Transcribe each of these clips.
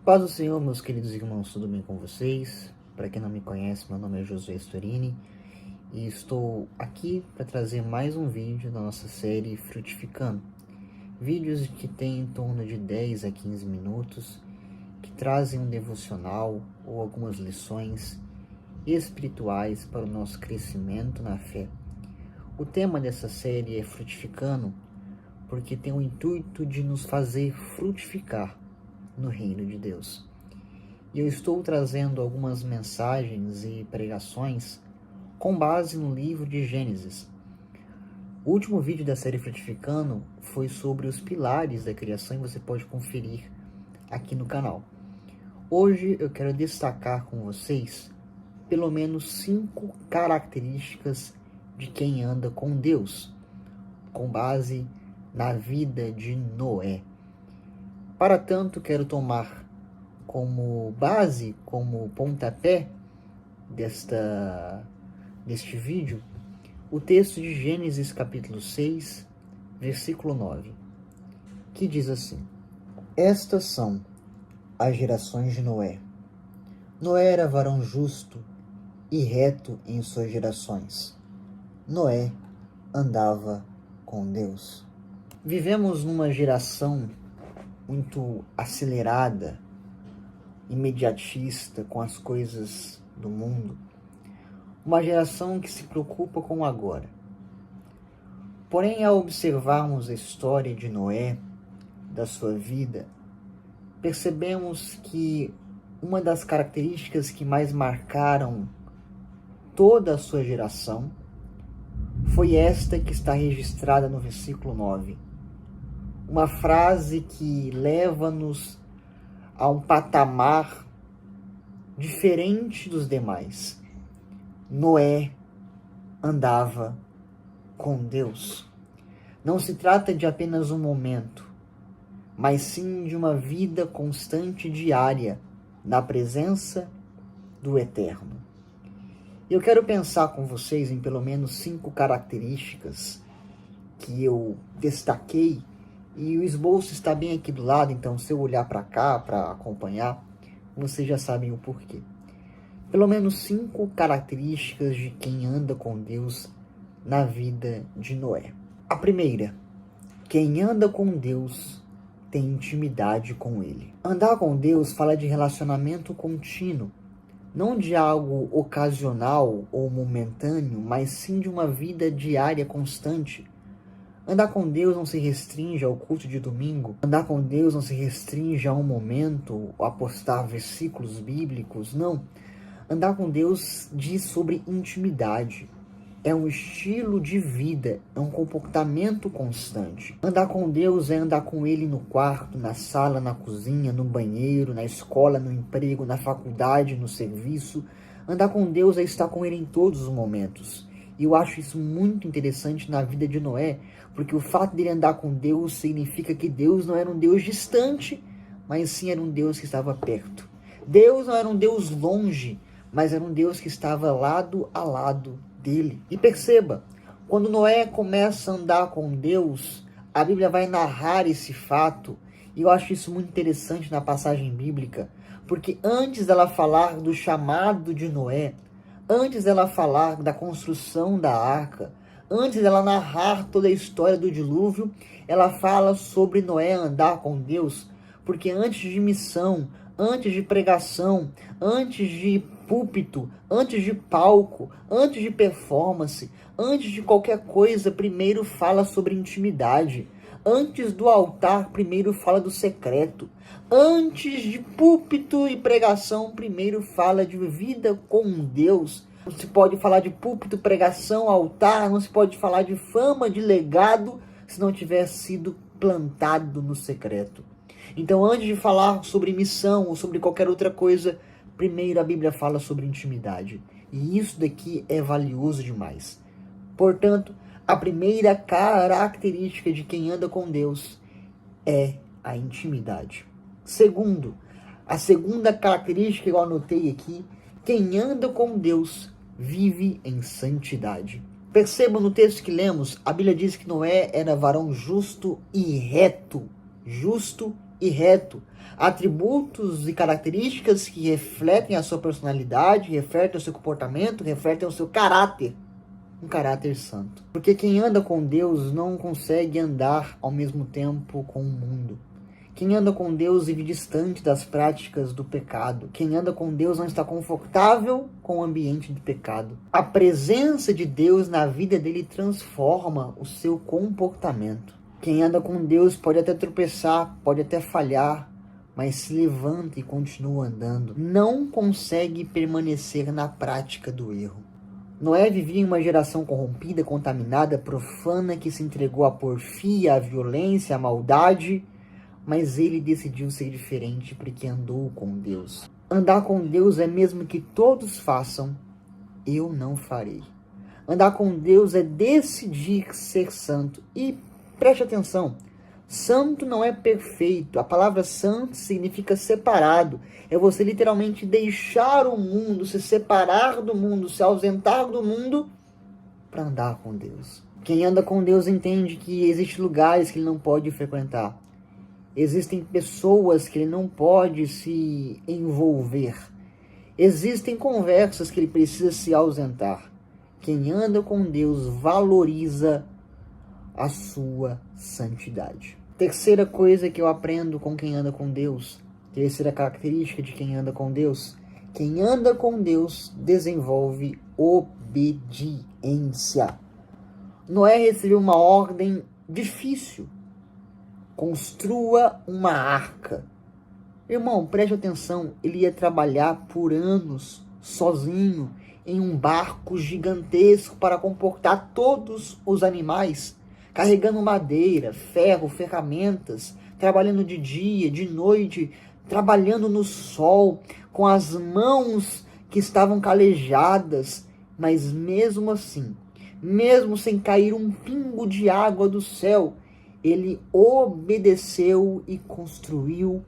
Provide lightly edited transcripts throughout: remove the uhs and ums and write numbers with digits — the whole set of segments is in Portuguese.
Paz do Senhor, meus queridos irmãos, tudo bem com vocês? Para quem não me conhece, meu nome é Josué Storini e estou aqui para trazer mais um vídeo da nossa série Frutificando. Vídeos que têm em torno de 10 a 15 minutos, que trazem um devocional ou algumas lições espirituais para o nosso crescimento na fé. O tema dessa série é Frutificando, porque tem o intuito de nos fazer frutificar no reino de Deus. E eu estou trazendo algumas mensagens e pregações com base no livro de Gênesis. O último vídeo da série Frutificando foi sobre os pilares da criação e você pode conferir aqui no canal. Hoje eu quero destacar com vocês pelo menos 5 características de quem anda com Deus, com base na vida de Noé. Para tanto, quero tomar como base, como pontapé deste vídeo, o texto de Gênesis capítulo 6, versículo 9, que diz assim: Estas são as gerações de Noé. Noé era varão justo e reto em suas gerações. Noé andava com Deus. Vivemos numa geração muito acelerada, imediatista com as coisas do mundo. Uma geração que se preocupa com o agora. Porém, ao observarmos a história de Noé, da sua vida, percebemos que uma das características que mais marcaram toda a sua geração foi esta que está registrada no versículo 9. Uma frase que leva-nos a um patamar diferente dos demais. Noé andava com Deus. Não se trata de apenas um momento, mas sim de uma vida constante e diária na presença do Eterno. Eu quero pensar com vocês em pelo menos 5 características que eu destaquei, e o esboço está bem aqui do lado, então se eu olhar para cá para acompanhar, vocês já sabem o porquê. Pelo menos 5 características de quem anda com Deus na vida de Noé. A primeira: quem anda com Deus tem intimidade com Ele. Andar com Deus fala de relacionamento contínuo, não de algo ocasional ou momentâneo, mas sim de uma vida diária constante. Andar com Deus não se restringe ao culto de domingo. Andar com Deus não se restringe a um momento, a postar versículos bíblicos. Não. Andar com Deus diz sobre intimidade. É um estilo de vida, é um comportamento constante. Andar com Deus é andar com Ele no quarto, na sala, na cozinha, no banheiro, na escola, no emprego, na faculdade, no serviço. Andar com Deus é estar com Ele em todos os momentos. E eu acho isso muito interessante na vida de Noé, porque o fato dele andar com Deus significa que Deus não era um Deus distante, mas sim era um Deus que estava perto. Deus não era um Deus longe, mas era um Deus que estava lado a lado dele. E perceba, quando Noé começa a andar com Deus, a Bíblia vai narrar esse fato, e eu acho isso muito interessante na passagem bíblica, porque antes dela falar do chamado de Noé, antes dela falar da construção da arca, antes dela narrar toda a história do dilúvio, ela fala sobre Noé andar com Deus, porque antes de missão, antes de pregação, antes de púlpito, antes de palco, antes de performance, antes de qualquer coisa, primeiro fala sobre intimidade. Antes do altar, primeiro fala do secreto. Antes de púlpito e pregação, primeiro fala de vida com Deus. Não se pode falar de púlpito, pregação, altar, não se pode falar de fama, de legado, se não tiver sido plantado no secreto. Então, antes de falar sobre missão ou sobre qualquer outra coisa, primeiro a Bíblia fala sobre intimidade. E isso daqui é valioso demais. Portanto, a primeira característica de quem anda com Deus é a intimidade. Segundo, a segunda característica que eu anotei aqui: quem anda com Deus vive em santidade. Perceba no texto que lemos, a Bíblia diz que Noé era varão justo e reto. Justo e reto, atributos e características que refletem a sua personalidade, refletem o seu comportamento, refletem o seu caráter, um caráter santo. Porque quem anda com Deus não consegue andar ao mesmo tempo com o mundo. Quem anda com Deus vive distante das práticas do pecado. Quem anda com Deus não está confortável com o ambiente do pecado. A presença de Deus na vida dele transforma o seu comportamento. Quem anda com Deus pode até tropeçar, pode até falhar, mas se levanta e continua andando. Não consegue permanecer na prática do erro. Noé vivia em uma geração corrompida, contaminada, profana, que se entregou à porfia, à violência, à maldade, mas ele decidiu ser diferente porque andou com Deus. Andar com Deus é mesmo que todos façam, eu não farei. Andar com Deus é decidir ser santo. E preste atenção, santo não é perfeito. A palavra santo significa separado. É você literalmente deixar o mundo, se separar do mundo, se ausentar do mundo para andar com Deus. Quem anda com Deus entende que existem lugares que ele não pode frequentar. Existem pessoas que ele não pode se envolver. Existem conversas que ele precisa se ausentar. Quem anda com Deus valoriza a sua santidade. Terceira coisa que eu aprendo com quem anda com Deus, terceira característica de quem anda com Deus, quem anda com Deus desenvolve obediência. Noé recebeu uma ordem difícil. Construa uma arca. Irmão, preste atenção, ele ia trabalhar por anos sozinho em um barco gigantesco para comportar todos os animais, carregando madeira, ferro, ferramentas, trabalhando de dia, de noite, trabalhando no sol, com as mãos que estavam calejadas, mas mesmo assim, mesmo sem cair um pingo de água do céu, ele obedeceu e construiu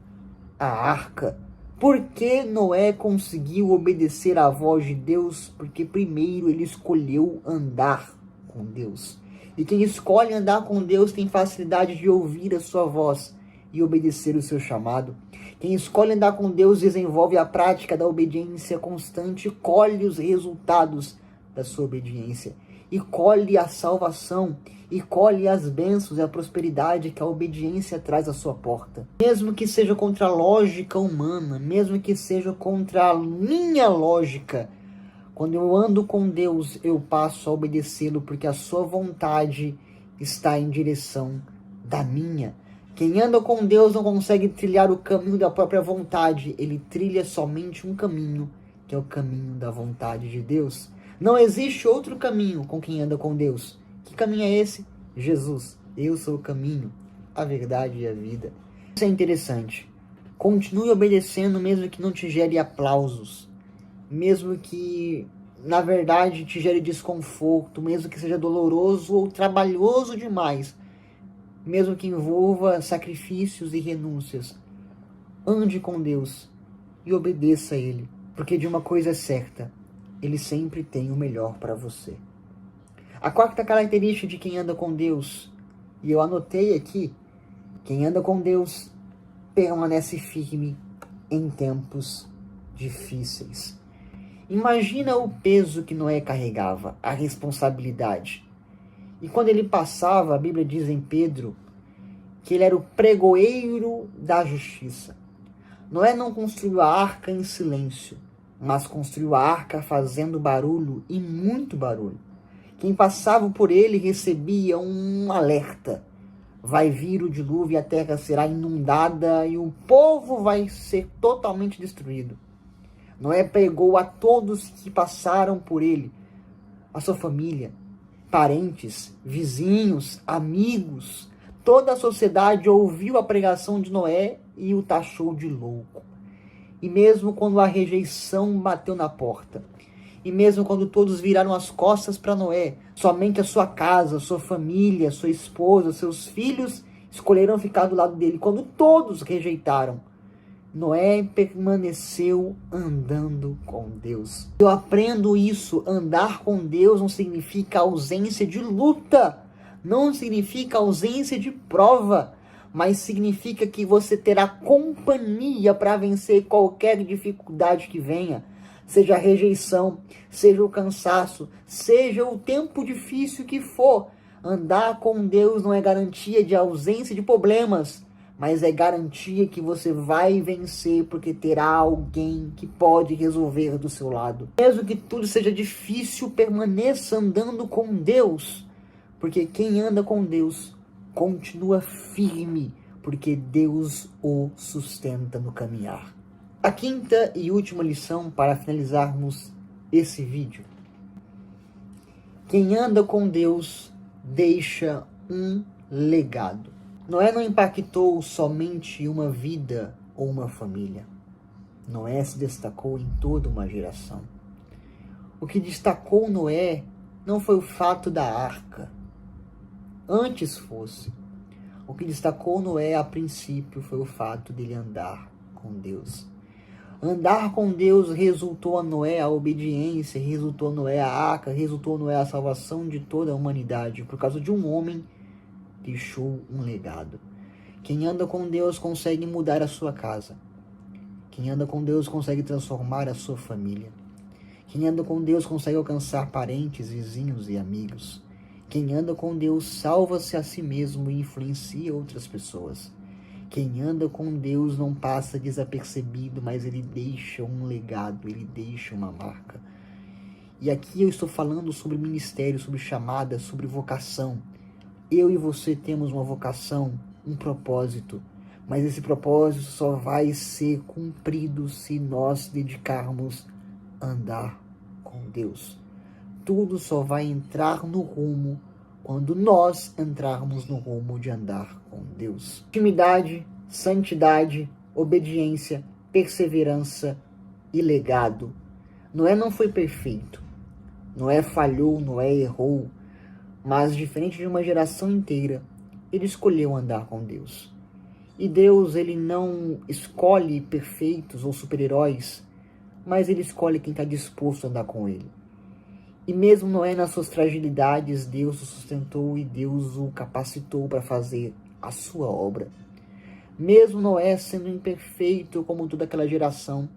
a arca. Por que Noé conseguiu obedecer à voz de Deus? Porque primeiro ele escolheu andar com Deus. E quem escolhe andar com Deus tem facilidade de ouvir a sua voz e obedecer o seu chamado. Quem escolhe andar com Deus desenvolve a prática da obediência constante e colhe os resultados da sua obediência. E colhe a salvação, e colhe as bênçãos e a prosperidade que a obediência traz à sua porta. Mesmo que seja contra a lógica humana, mesmo que seja contra a minha lógica, quando eu ando com Deus, eu passo a obedecê-lo, porque a sua vontade está em direção da minha. Quem anda com Deus não consegue trilhar o caminho da própria vontade, ele trilha somente um caminho, que é o caminho da vontade de Deus. Não existe outro caminho com quem anda com Deus. Que caminho é esse? Jesus. Eu sou o caminho, a verdade e a vida. Isso é interessante. Continue obedecendo mesmo que não te gere aplausos. Mesmo que, na verdade, te gere desconforto. Mesmo que seja doloroso ou trabalhoso demais. Mesmo que envolva sacrifícios e renúncias. Ande com Deus e obedeça a Ele. Porque de uma coisa é certa. Ele sempre tem o melhor para você. A quarta característica de quem anda com Deus, e eu anotei aqui, quem anda com Deus permanece firme em tempos difíceis. Imagina o peso que Noé carregava, a responsabilidade. E quando ele passava, a Bíblia diz em Pedro, que ele era o pregoeiro da justiça. Noé não construiu a arca em silêncio, mas construiu a arca fazendo barulho, e muito barulho. Quem passava por ele recebia um alerta. Vai vir o dilúvio e a terra será inundada e o povo vai ser totalmente destruído. Noé pregou a todos que passaram por ele, a sua família, parentes, vizinhos, amigos. Toda a sociedade ouviu a pregação de Noé e o taxou de louco. E mesmo quando a rejeição bateu na porta, e mesmo quando todos viraram as costas para Noé, somente a sua casa, sua família, sua esposa, seus filhos escolheram ficar do lado dele. Quando todos rejeitaram, Noé permaneceu andando com Deus. Eu aprendo isso. Andar com Deus não significa ausência de luta, não significa ausência de prova, mas significa que você terá companhia para vencer qualquer dificuldade que venha, seja a rejeição, seja o cansaço, seja o tempo difícil que for. Andar com Deus não é garantia de ausência de problemas, mas é garantia que você vai vencer, porque terá alguém que pode resolver do seu lado. Mesmo que tudo seja difícil, permaneça andando com Deus, porque quem anda com Deus continua firme, porque Deus o sustenta no caminhar. A quinta e última lição para finalizarmos esse vídeo. Quem anda com Deus deixa um legado. Noé não impactou somente uma vida ou uma família. Noé se destacou em toda uma geração. O que destacou Noé não foi o fato da arca. Antes fosse. O que destacou Noé a princípio foi o fato dele andar com Deus. Andar com Deus resultou a Noé a obediência, resultou a Noé a arca, resultou a Noé a salvação de toda a humanidade, por causa de um homem que deixou um legado. Quem anda com Deus consegue mudar a sua casa. Quem anda com Deus consegue transformar a sua família. Quem anda com Deus consegue alcançar parentes, vizinhos e amigos. Quem anda com Deus salva-se a si mesmo e influencia outras pessoas. Quem anda com Deus não passa desapercebido, mas ele deixa um legado, ele deixa uma marca. E aqui eu estou falando sobre ministério, sobre chamada, sobre vocação. Eu e você temos uma vocação, um propósito, mas esse propósito só vai ser cumprido se nós dedicarmos a andar com Deus. Tudo só vai entrar no rumo quando nós entrarmos no rumo de andar com Deus. Intimidade, santidade, obediência, perseverança e legado. Noé não foi perfeito. Noé falhou, Noé errou. Mas, diferente de uma geração inteira, ele escolheu andar com Deus. E Deus, ele não escolhe perfeitos ou super-heróis, mas ele escolhe quem está disposto a andar com ele. E mesmo Noé nas suas fragilidades, Deus o sustentou e Deus o capacitou para fazer a sua obra. Mesmo Noé sendo imperfeito como toda aquela geração,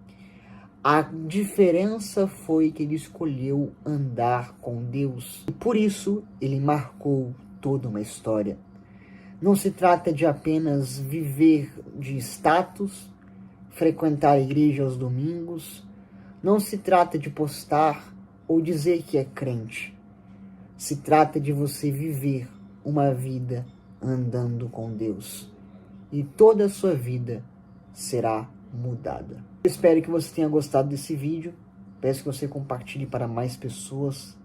a diferença foi que ele escolheu andar com Deus. E por isso ele marcou toda uma história. Não se trata de apenas viver de status, frequentar a igreja aos domingos. Não se trata de postar ou dizer que é crente. Se trata de você viver uma vida andando com Deus. E toda a sua vida será mudada. Eu espero que você tenha gostado desse vídeo. Peço que você compartilhe para mais pessoas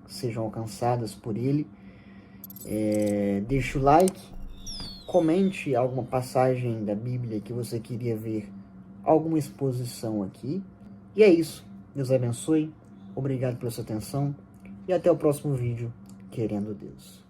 que sejam alcançadas por ele. Deixe o like. Comente alguma passagem da Bíblia que você queria ver alguma exposição aqui. E é isso. Deus abençoe. Obrigado pela sua atenção. E até o próximo vídeo, querendo Deus.